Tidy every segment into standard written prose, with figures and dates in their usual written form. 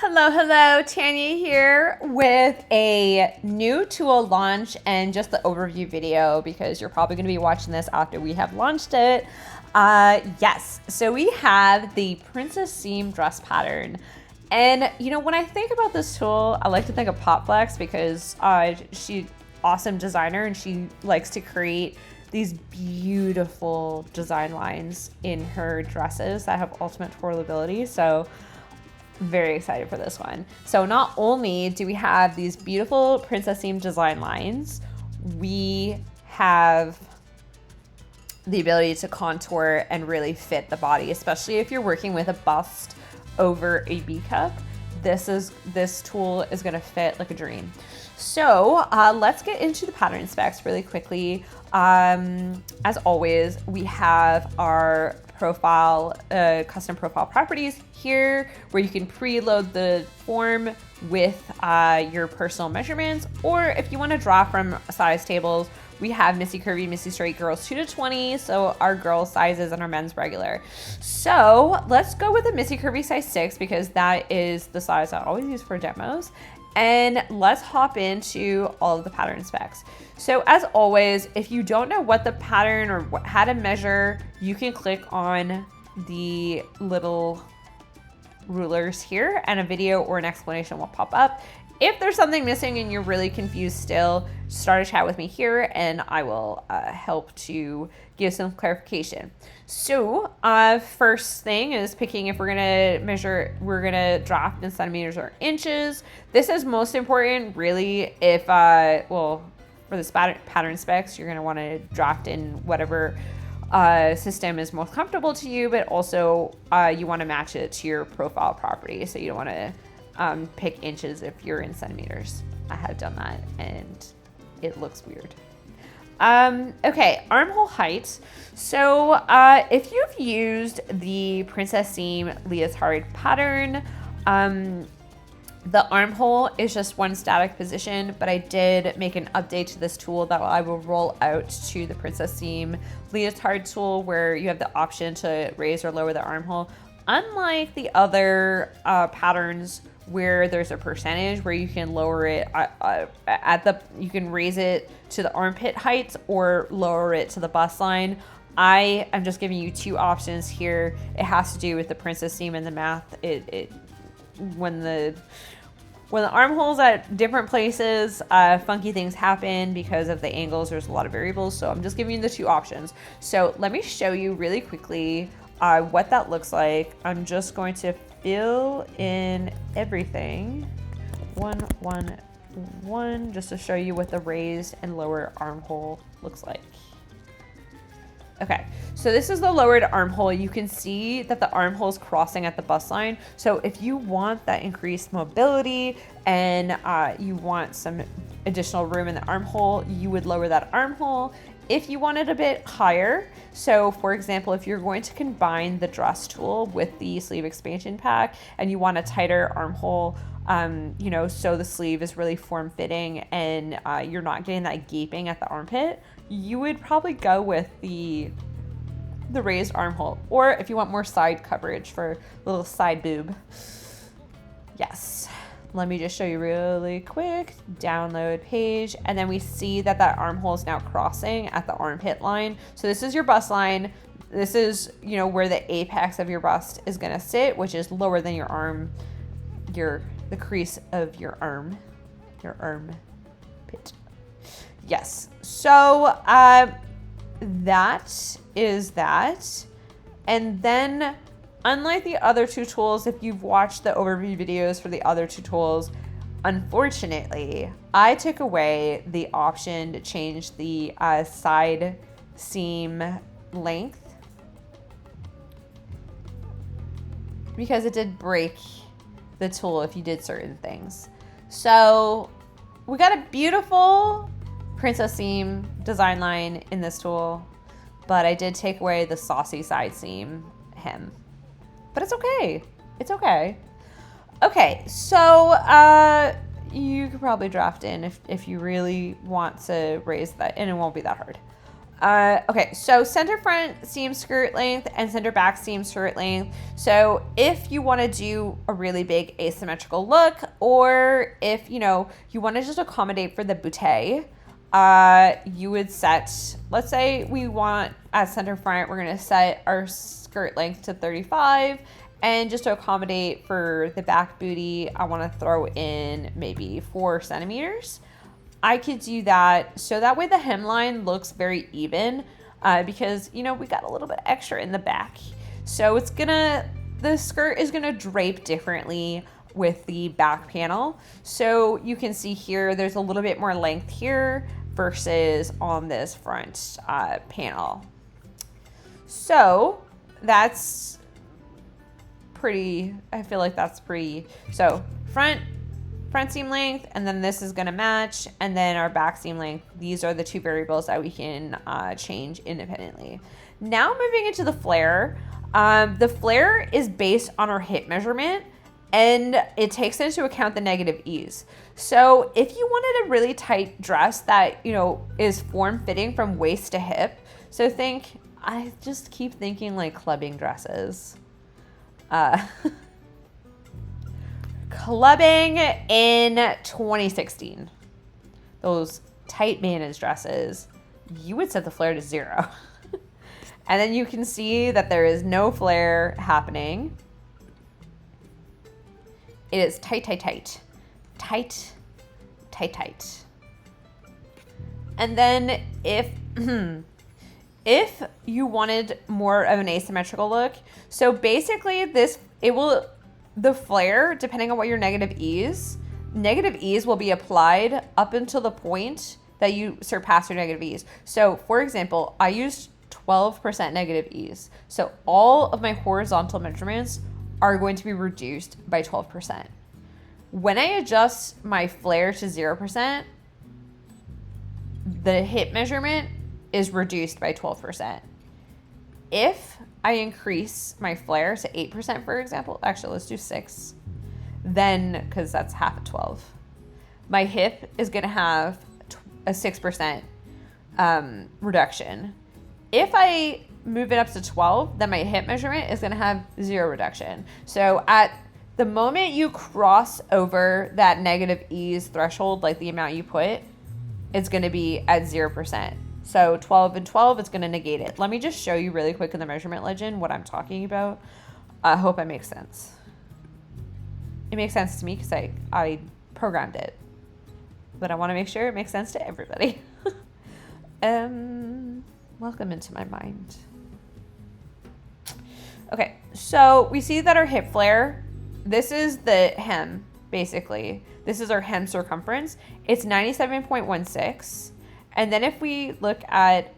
Hello, hello, Tanya here with a new tool launch and just the overview video because you're probably going to be watching this after we have launched it. Yes, so we have the Princess Seam dress pattern. And you know, when I think about this tool, I like to think of Popflex because she's an awesome designer and she likes to create these beautiful design lines in her dresses that have ultimate twirlability. So very excited for this one. So not only do we have these beautiful Princess Seam design lines, we have the ability to contour and really fit the body, especially if you're working with a bust over a B cup. This tool is going to fit like a dream. So let's get into the pattern specs really quickly. As always, we have our custom profile properties here where you can preload the form with your personal measurements, or if you want to draw from size tables, we have Missy Curvy, Missy Straight girls 2 to 20, so our girls sizes and our men's regular. So let's go with a Missy Curvy size 6 because that is the size I always use for demos. And let's hop into all of the pattern specs. So as always, if you don't know what the pattern or how to measure, you can click on the little rulers here and a video or an explanation will pop up. If there's something missing and you're really confused still, start a chat with me here and I will help to give some clarification. So first thing is picking if we're gonna measure, we're gonna draft in centimeters or inches. This is most important really if, well, for this pattern specs, you're gonna wanna draft in whatever system is most comfortable to you, but also you wanna match it to your profile property. So you don't wanna pick inches if you're in centimeters. I have done that and it looks weird. Okay, armhole height. So if you've used the Princess Seam leotard pattern, the armhole is just one static position, but I did make an update to this tool that I will roll out to the Princess Seam leotard tool where you have the option to raise or lower the armhole. Unlike the other patterns where there's a percentage where you can lower it you can raise it to the armpit height or lower it to the bust line. I am just giving you two options here. It has to do with the Princess Seam and the math. When the armhole's at different places, funky things happen because of the angles. There's a lot of variables, so I'm just giving you the two options. So let me show you really quickly what that looks like. I'm just going to fill in everything one just to show you what the raised and lower armhole looks like. Okay, so this is the lowered armhole. You can see that the armhole is crossing at the bust line. So if you want that increased mobility and you want some additional room in the armhole, you would lower that armhole. If you want it a bit higher, so for example, if you're going to combine the dress tool with the sleeve expansion pack and you want a tighter armhole, you know, so the sleeve is really form-fitting and you're not getting that gaping at the armpit, you would probably go with the raised armhole. Or if you want more side coverage for a little side boob. Yes. Let me just show you really quick. Download page. And then we see that that armhole is now crossing at the armpit line. So this is your bust line. This is, you know, where the apex of your bust is going to sit, which is lower than your arm, the crease of your armpit. Yes. So that is that. And then unlike the other two tools, if you've watched the overview videos for the other two tools, unfortunately, I took away the option to change the side seam length because it did break the tool if you did certain things. So we got a beautiful Princess Seam design line in this tool, but I did take away the saucy side seam hem. But it's okay. It's okay. Okay, so you could probably draft in if you really want to raise that, and it won't be that hard. Okay, so center front seam skirt length and center back seam skirt length. So if you want to do a really big asymmetrical look, or if you want to just accommodate for the bootay, you would set, let's say we want at center front, we're going to set our skirt length to 35, and just to accommodate for the back booty, I want to throw in maybe 4 centimeters. I could do that so that way the hemline looks very even, because we got a little bit extra in the back. So the skirt is gonna drape differently with the back panel. So you can see here there's a little bit more length here versus on this front panel. So that's pretty, I feel like that's pretty, so front seam length, and then this is going to match, and then our back seam length. These are the 2 variables that we can change independently. Now moving into the flare. The flare is based on our hip measurement, and it takes into account the negative ease. So if you wanted a really tight dress that is form-fitting from waist to hip, so I just keep thinking like clubbing dresses. Clubbing in 2016, those tight mayonnaise dresses, you would set the flare to 0. And then you can see that there is no flare happening. It is tight, tight, tight, tight, tight, tight. And then if you wanted more of an asymmetrical look, so basically the flare, depending on what your negative ease will be applied up until the point that you surpass your negative ease. So for example, I used 12% negative ease. So all of my horizontal measurements are going to be reduced by 12%. When I adjust my flare to 0%, the hip measurement is reduced by 12%. If I increase my flare to 8%, for example, actually let's do 6, then, because that's half of 12, my hip is going to have a 6% reduction. If I move it up to 12, then my hip measurement is going to have 0 reduction. So at the moment you cross over that negative ease threshold, like the amount you put, it's going to be at 0%. So 12 and 12, it's going to negate it. Let me just show you really quick in the measurement legend what I'm talking about. I hope it makes sense. It makes sense to me because I programmed it. But I want to make sure it makes sense to everybody. Welcome into my mind. Okay, so we see that our hip flare, this is the hem, basically. This is our hem circumference. It's 97.16. And then if we look at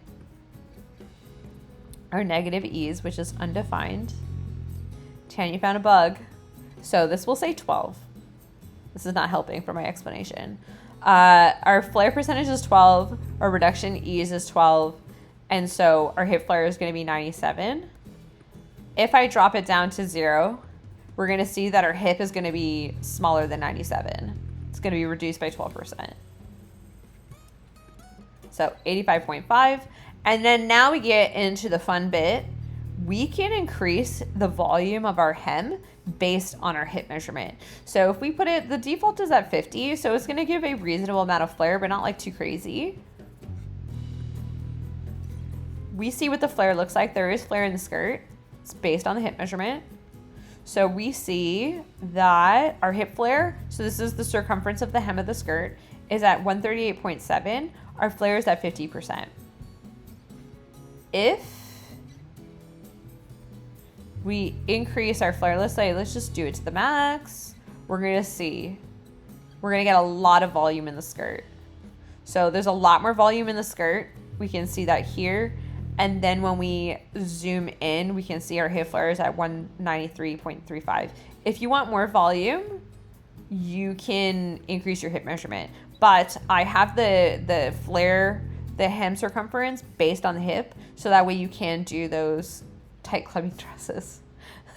our negative ease, which is undefined, Tanya found a bug. So this will say 12. This is not helping for my explanation. Our flare percentage is 12. Our reduction ease is 12. And so our hip flare is going to be 97. If I drop it down to 0, we're going to see that our hip is going to be smaller than 97. It's going to be reduced by 12%. So 85.5. And then now we get into the fun bit. We can increase the volume of our hem based on our hip measurement. So if we put it, the default is at 50, so it's going to give a reasonable amount of flare, but not like too crazy. We see what the flare looks like. There is flare in the skirt. It's based on the hip measurement. So we see that our hip flare, so this is the circumference of the hem of the skirt, is at 138.7. Our flare is at 50%. If we increase our flare, let's just do it to the max, we're going to get a lot of volume in the skirt. So there's a lot more volume in the skirt. We can see that here. And then when we zoom in, we can see our hip flare is at 193.35. If you want more volume, you can increase your hip measurement. But I have the flare, the hem circumference based on the hip, so that way you can do those tight clubbing dresses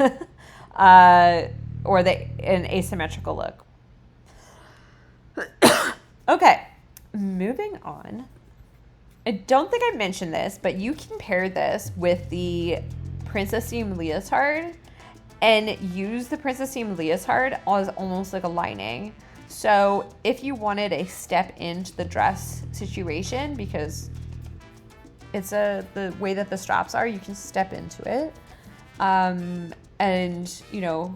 or an asymmetrical look. Okay, moving on. I don't think I mentioned this, but you can pair this with the Princess Seam leotard and use the Princess Seam leotard as almost like a lining. So if you wanted a step into the dress situation, because it's the way that the straps are, you can step into it, and you know,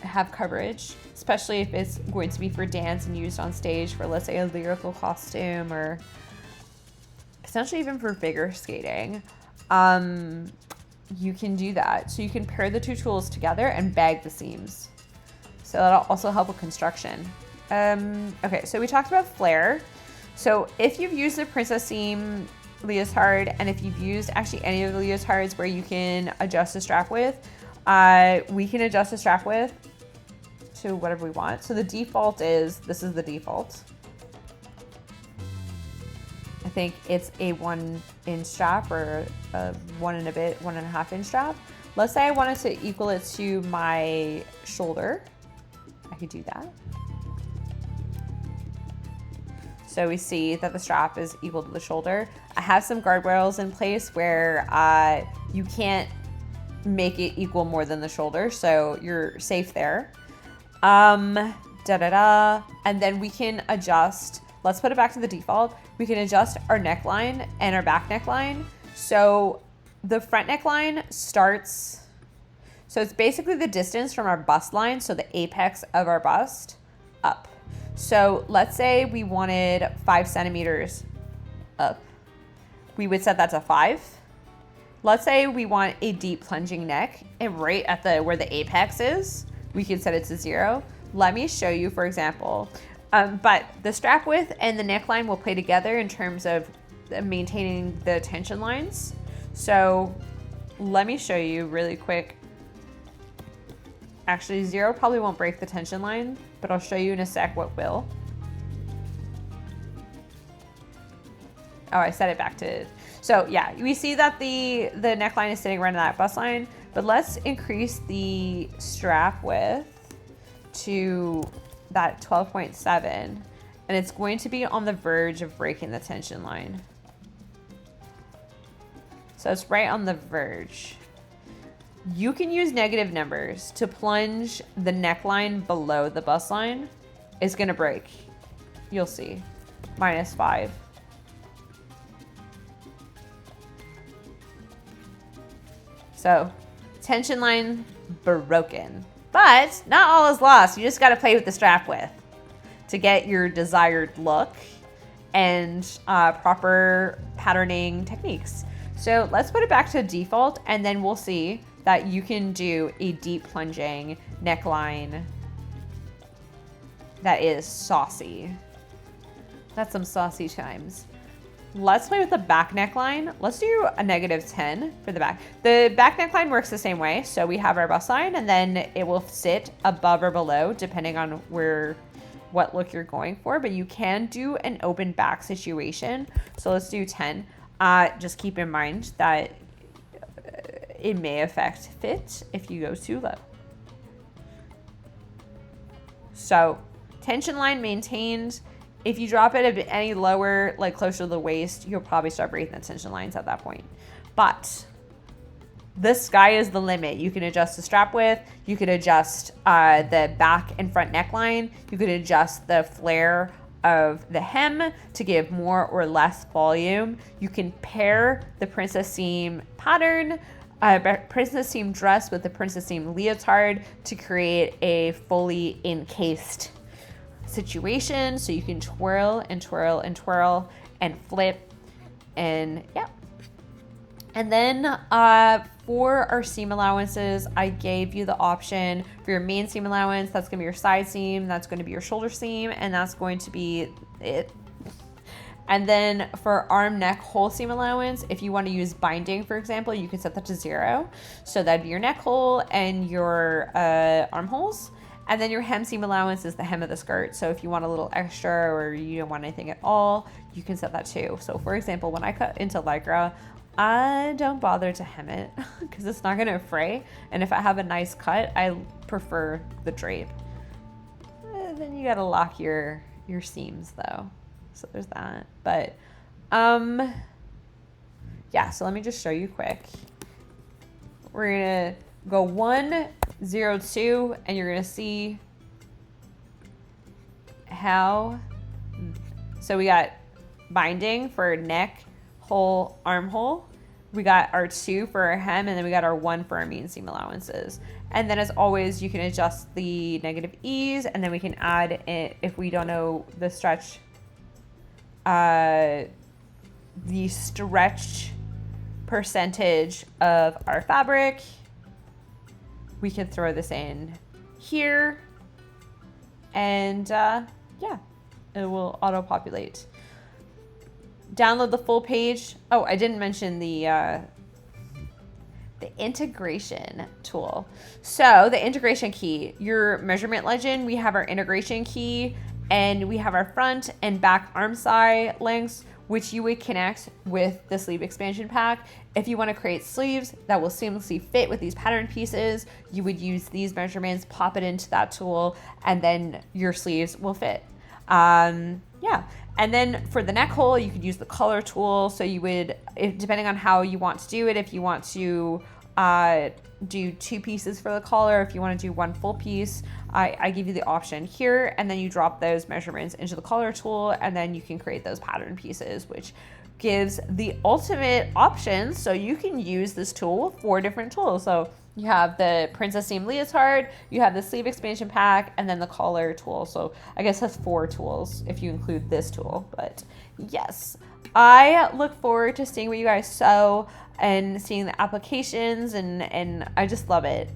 have coverage, especially if it's going to be for dance and used on stage for, let's say, a lyrical costume, or potentially even for figure skating. You can do that. So you can pair the two tools together and bag the seams. So that'll also help with construction. Okay, so we talked about flare. So if you've used the Princess Seam leotard, and if you've used actually any of the leotards where you can adjust the strap width, we can adjust the strap width to whatever we want. So the default is, this is the default. I think it's a 1 inch strap, or a 1.5 inch strap. Let's say I wanted to equal it to my shoulder. I could do that. So we see that the strap is equal to the shoulder. I have some guardrails in place where you can't make it equal more than the shoulder, so you're safe there. And then we can adjust, let's put it back to the default. We can adjust our neckline and our back neckline. So the front neckline starts, so it's basically the distance from our bust line, so the apex of our bust, up. So let's say we wanted 5 centimeters up. We would set that to 5. Let's say we want a deep plunging neck, and right at where the apex is, we can set it to 0. Let me show you, for example. But the strap width and the neckline will play together in terms of maintaining the tension lines. So let me show you really quick. Actually, 0 probably won't break the tension line, but I'll show you in a sec what will. Oh, I set it back to, so yeah, we see that the neckline is sitting right on that bust line, but let's increase the strap width to that 12.7, and it's going to be on the verge of breaking the tension line. So it's right on the verge. You can use negative numbers to plunge the neckline below the bust line. It's gonna break. You'll see. -5. So, tension line broken. But not all is lost. You just gotta play with the strap width to get your desired look and proper patterning techniques. So let's put it back to default, and then we'll see that you can do a deep plunging neckline that is saucy. That's some saucy chimes. Let's play with the back neckline. Let's do a -10 for the back. The back neckline works the same way. So we have our bust line, and then it will sit above or below depending on what look you're going for, but you can do an open back situation. So let's do 10. Just keep in mind that it may affect fit if you go too low. So tension line maintained. If you drop it a bit any lower, like closer to the waist, you'll probably start breaking the tension lines at that point. But the sky is the limit. You can adjust the strap width. You could adjust the back and front neckline. You could adjust the flare of the hem to give more or less volume. You can pair the Princess Seam pattern, Princess Seam dress with the Princess Seam leotard to create a fully encased situation. So you can twirl and twirl and twirl and flip, and yeah. And then for our seam allowances, I gave you the option for your main seam allowance. That's gonna be your side seam, that's gonna be your shoulder seam, and that's going to be it. And then for arm, neck, hole seam allowance, if you want to use binding, for example, you can set that to 0. So that'd be your neck hole and your armholes. And then your hem seam allowance is the hem of the skirt. So if you want a little extra or you don't want anything at all, you can set that too. So for example, when I cut into Lycra, I don't bother to hem it because it's not gonna fray. And if I have a nice cut, I prefer the drape. Then you gotta lock your seams though. So there's that. But Yeah, so let me just show you quick. We're gonna go 1, 0, 2, and you're gonna see how. So we got binding for neck, hole, armhole. We got our 2 for our hem, and then we got our 1 for our mean seam allowances. And then as always, you can adjust the negative ease, and then we can add it if we don't know the stretch, percentage of our fabric. We can throw this in here, and yeah, it will auto-populate. Download the full page. Oh, I didn't mention the integration tool. So the integration key, your measurement legend, we have our integration key, and we have our front and back arm side lengths, which you would connect with the sleeve expansion pack. If you want to create sleeves that will seamlessly fit with these pattern pieces, you would use these measurements, pop it into that tool, and then your sleeves will fit. Yeah. And then for the neck hole, you could use the color tool. So you would, depending on how you want to do it, if you want to do 2 pieces for the collar, if you want to do 1 full piece, I give you the option here, and then you drop those measurements into the collar tool, and then you can create those pattern pieces, which gives the ultimate options. So you can use this tool for different tools. So you have the Princess Seam Leotard, you have the sleeve expansion pack, and then the collar tool. So I guess that's 4 tools if you include this tool. But yes, I look forward to seeing what you guys sew and seeing the applications, and I just love it.